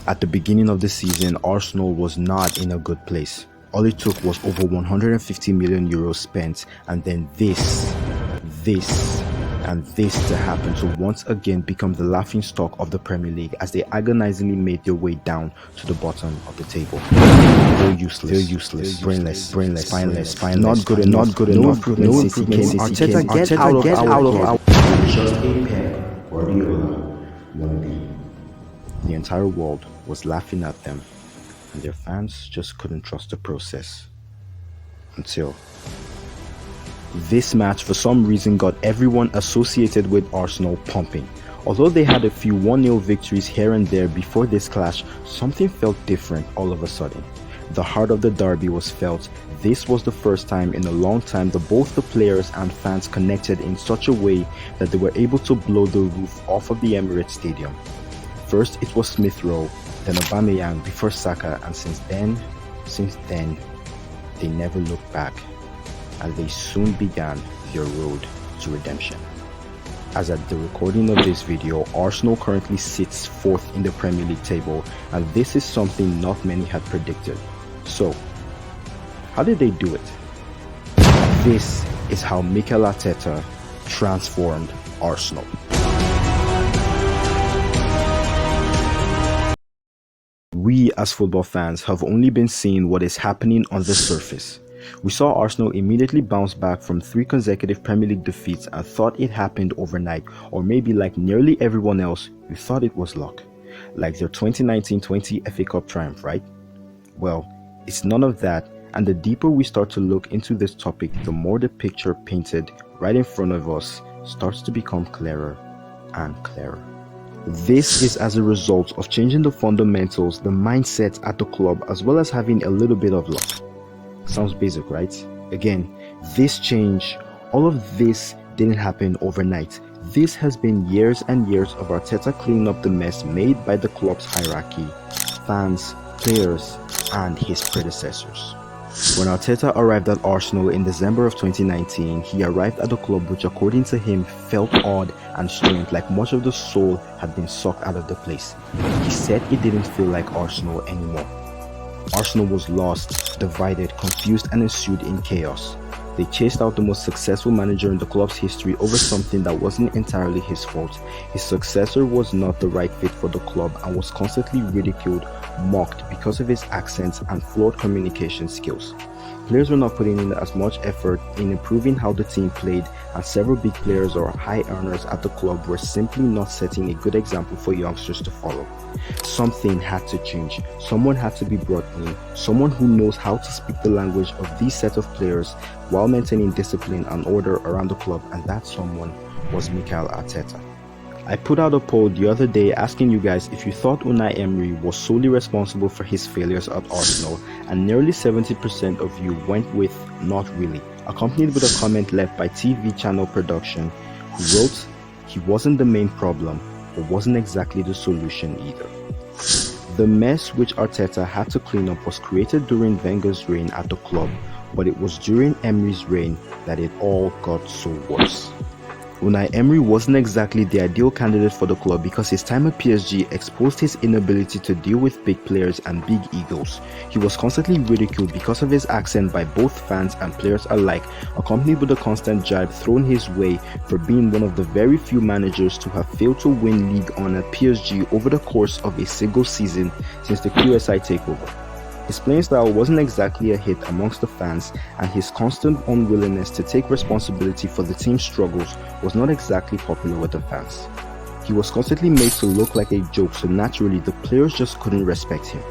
At the beginning of the season, Arsenal was not in a good place. All it took was over 150 million euros spent, and then this to happen to once again become the laughingstock of the Premier League as they agonizingly made their way down to the bottom of the table. They're useless, brainless, spineless, not good enough, no improvement. Arteta, get out of our just a Pep Guardiola wannabe. The entire world was laughing at them, and their fans just couldn't trust the process. Until this match, for some reason, got everyone associated with Arsenal pumping. Although they had a few 1-0 victories here and there before this clash, something felt different all of a sudden. The heart of the derby was felt. This was the first time in a long time that both the players and fans connected in such a way that they were able to blow the roof off of the Emirates Stadium. First it was Smith Rowe, then Aubameyang before Saka, and since then, they never looked back, and they soon began their road to redemption. As at the recording of this video, Arsenal currently sits 4th in the Premier League table, and this is something not many had predicted. So, how did they do it? This is how Mikel Arteta transformed Arsenal. We as football fans have only been seeing what is happening on the surface. We saw Arsenal immediately bounce back from 3 consecutive Premier League defeats and thought it happened overnight, or maybe like nearly everyone else, you thought it was luck. Like their 2019-20 FA Cup triumph, right? Well, it's none of that, and the deeper we start to look into this topic, the more the picture painted right in front of us starts to become clearer and clearer. This is as a result of changing the fundamentals, the mindset at the club, as well as having a little bit of luck. Sounds basic, right? Again, this change, all of this didn't happen overnight. This has been years and years of Arteta cleaning up the mess made by the club's hierarchy, fans, players, and his predecessors. When Arteta arrived at Arsenal in December of 2019, he arrived at a club which, according to him, felt odd and strange, like much of the soul had been sucked out of the place. He said it didn't feel like Arsenal anymore. Arsenal was lost, divided, confused, and ensued in chaos. They chased out the most successful manager in the club's history over something that wasn't entirely his fault. His successor was not the right fit for the club and was constantly ridiculed, mocked because of his accent and flawed communication skills. Players were not putting in as much effort in improving how the team played, and several big players or high earners at the club were simply not setting a good example for youngsters to follow. Something had to change. Someone had to be brought in, someone who knows how to speak the language of these set of players while maintaining discipline and order around the club, and that someone was Mikel Arteta. I put out a poll the other day asking you guys if you thought Unai Emery was solely responsible for his failures at Arsenal, and nearly 70% of you went with not really, accompanied with a comment left by TV channel production who wrote he wasn't the main problem but wasn't exactly the solution either. The mess which Arteta had to clean up was created during Wenger's reign at the club, but it was during Emery's reign that it all got so worse. Unai Emery wasn't exactly the ideal candidate for the club because his time at PSG exposed his inability to deal with big players and big egos. He was constantly ridiculed because of his accent by both fans and players alike, accompanied with a constant jibe thrown his way for being one of the very few managers to have failed to win League One at PSG over the course of a single season since the QSI takeover. His playing style wasn't exactly a hit amongst the fans, and his constant unwillingness to take responsibility for the team's struggles was not exactly popular with the fans. He was constantly made to look like a joke, so naturally the players just couldn't respect him.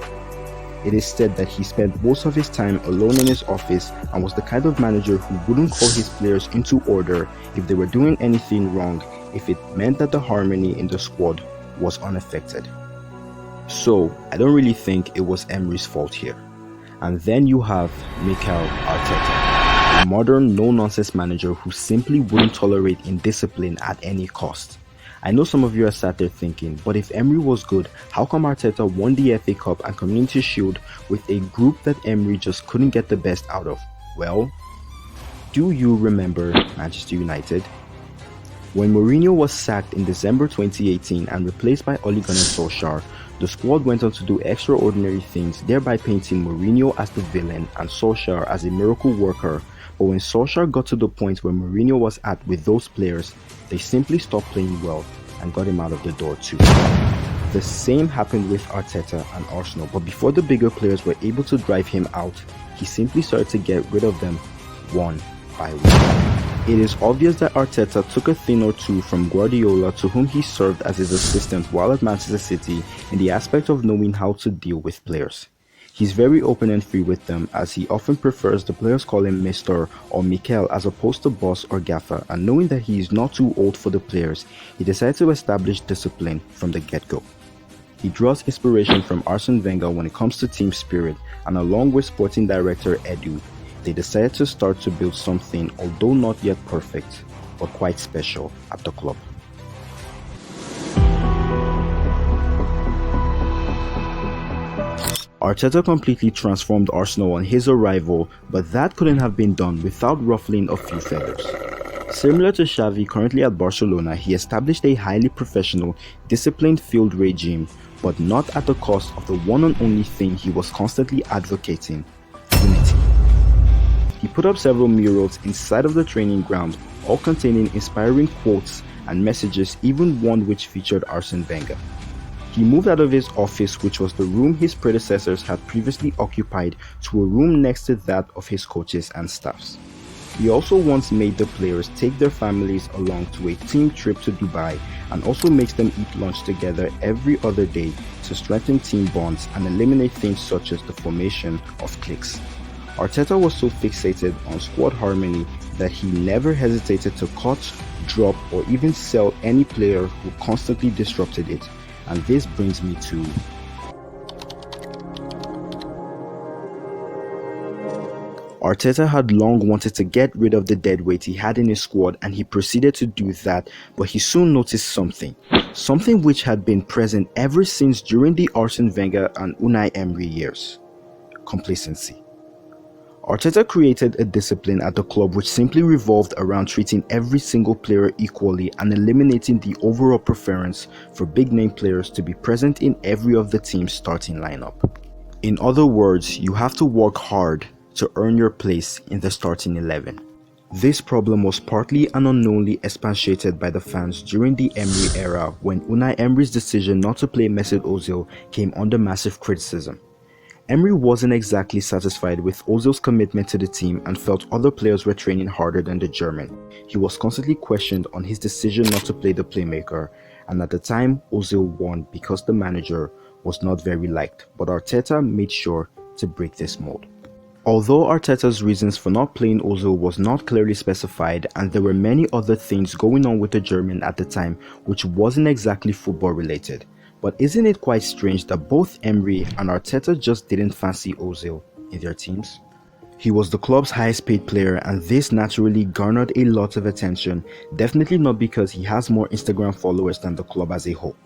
It is said that he spent most of his time alone in his office and was the kind of manager who wouldn't call his players into order if they were doing anything wrong, if it meant that the harmony in the squad was unaffected. So, I don't really think it was Emery's fault here. And then you have Mikel Arteta, a modern, no-nonsense manager who simply wouldn't tolerate indiscipline at any cost. I know some of you are sat there thinking, but if Emery was good, how come Arteta won the FA Cup and Community Shield with a group that Emery just couldn't get the best out of? Well, do you remember Manchester United? When Mourinho was sacked in December 2018 and replaced by Ole Gunnar Solskjaer, The squad went on to do extraordinary things, thereby painting Mourinho as the villain and Solskjaer as a miracle worker. But when Solskjaer got to the point where Mourinho was at with those players, they simply stopped playing well and got him out of the door too. The same happened with Arteta and Arsenal, but before the bigger players were able to drive him out, he simply started to get rid of them one by one. It is obvious that Arteta took a thing or two from Guardiola, to whom he served as his assistant while at Manchester City, in the aspect of knowing how to deal with players. He's very open and free with them, as he often prefers the players call him Mr. or Mikel as opposed to boss or gaffer, and knowing that he is not too old for the players, he decided to establish discipline from the get-go. He draws inspiration from Arsene Wenger when it comes to team spirit, and along with sporting director Edu, they decided to start to build something, although not yet perfect, but quite special at the club. Arteta completely transformed Arsenal on his arrival, but that couldn't have been done without ruffling a few feathers. Similar to Xavi currently at Barcelona, he established a highly professional, disciplined field regime, but not at the cost of the one and only thing he was constantly advocating: unity. He put up several murals inside of the training ground, all containing inspiring quotes and messages, even one which featured Arsene Wenger. He moved out of his office, which was the room his predecessors had previously occupied, to a room next to that of his coaches and staffs. He also once made the players take their families along to a team trip to Dubai, and also makes them eat lunch together every other day to strengthen team bonds and eliminate things such as the formation of cliques. Arteta was so fixated on squad harmony that he never hesitated to cut, drop, or even sell any player who constantly disrupted it. And this brings me to Arteta had long wanted to get rid of the deadweight he had in his squad, and he proceeded to do that, but he soon noticed something which had been present ever since during the Arsene Wenger and Unai Emery years: complacency. Arteta created a discipline at the club which simply revolved around treating every single player equally and eliminating the overall preference for big-name players to be present in every of the team's starting lineup. In other words, you have to work hard to earn your place in the starting 11. This problem was partly and unknownly expatiated by the fans during the Emery era, when Unai Emery's decision not to play Mesut Ozil came under massive criticism. Emery wasn't exactly satisfied with Ozil's commitment to the team and felt other players were training harder than the German. He was constantly questioned on his decision not to play the playmaker, and at the time Ozil won because the manager was not very liked, but Arteta made sure to break this mold. Although Arteta's reasons for not playing Ozil was not clearly specified, and there were many other things going on with the German at the time which wasn't exactly football related, but isn't it quite strange that both Emery and Arteta just didn't fancy Ozil in their teams? He was the club's highest paid player, and this naturally garnered a lot of attention, definitely not because he has more Instagram followers than the club as a whole.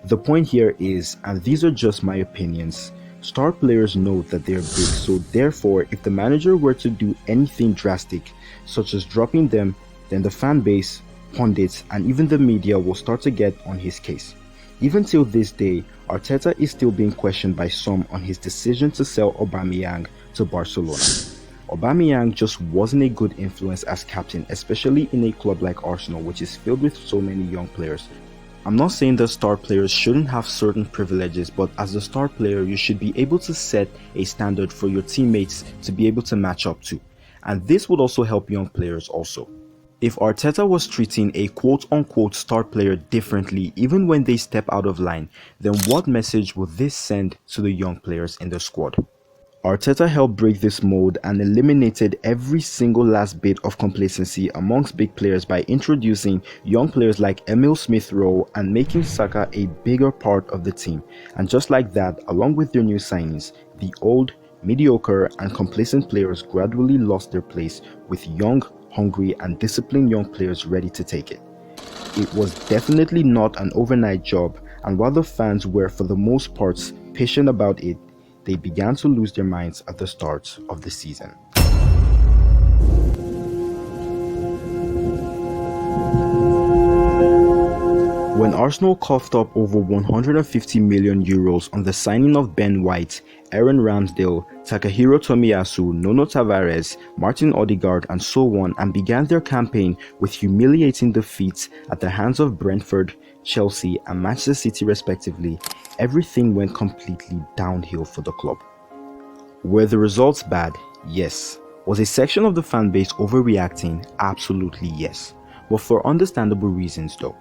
The point here is, and these are just my opinions, star players know that they are big, so therefore if the manager were to do anything drastic, such as dropping them, then the fan base, pundits, and even the media will start to get on his case. Even till this day, Arteta is still being questioned by some on his decision to sell Aubameyang to Barcelona. Aubameyang just wasn't a good influence as captain, especially in a club like Arsenal, which is filled with so many young players. I'm not saying that star players shouldn't have certain privileges, but as a star player, you should be able to set a standard for your teammates to be able to match up to. And this would also help young players also. If Arteta was treating a quote-unquote star player differently even when they step out of line, then what message would this send to the young players in the squad? Arteta helped break this mold and eliminated every single last bit of complacency amongst big players by introducing young players like Emil Smith-Rowe and making Saka a bigger part of the team. And just like that, along with their new signings, the old, mediocre and complacent players gradually lost their place with young, hungry and disciplined young players ready to take it. It was definitely not an overnight job, and while the fans were for the most part patient about it, they began to lose their minds at the start of the season. When Arsenal coughed up over 150 million euros on the signing of Ben White, Aaron Ramsdale, Takahiro Tomiyasu, Nuno Tavares, Martin Odegaard and so on, and began their campaign with humiliating defeats at the hands of Brentford, Chelsea and Manchester City respectively, everything went completely downhill for the club. Were the results bad? Yes. Was a section of the fan base overreacting? Absolutely yes. But for understandable reasons though.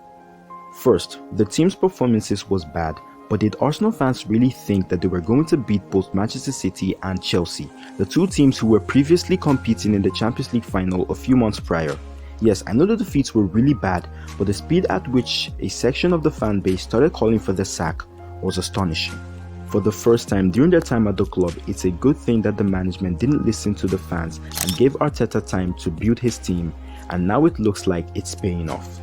First, the team's performances was bad, but did Arsenal fans really think that they were going to beat both Manchester City and Chelsea, the two teams who were previously competing in the Champions League final a few months prior? Yes, I know the defeats were really bad, but the speed at which a section of the fan base started calling for the sack was astonishing. For the first time during their time at the club, it's a good thing that the management didn't listen to the fans and gave Arteta time to build his team, and now it looks like it's paying off.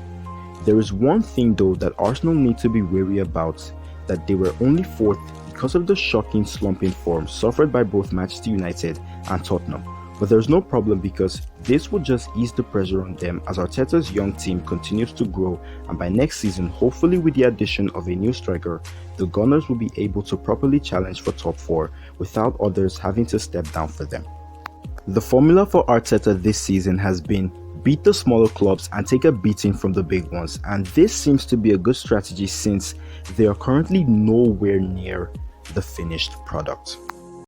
There is one thing though that Arsenal need to be wary about, that they were only fourth because of the shocking slump in form suffered by both Manchester United and Tottenham. But there's no problem because this will just ease the pressure on them as Arteta's young team continues to grow, and by next season, hopefully with the addition of a new striker, the Gunners will be able to properly challenge for top 4 without others having to step down for them. The formula for Arteta this season has been beat the smaller clubs and take a beating from the big ones, and this seems to be a good strategy since they are currently nowhere near the finished product.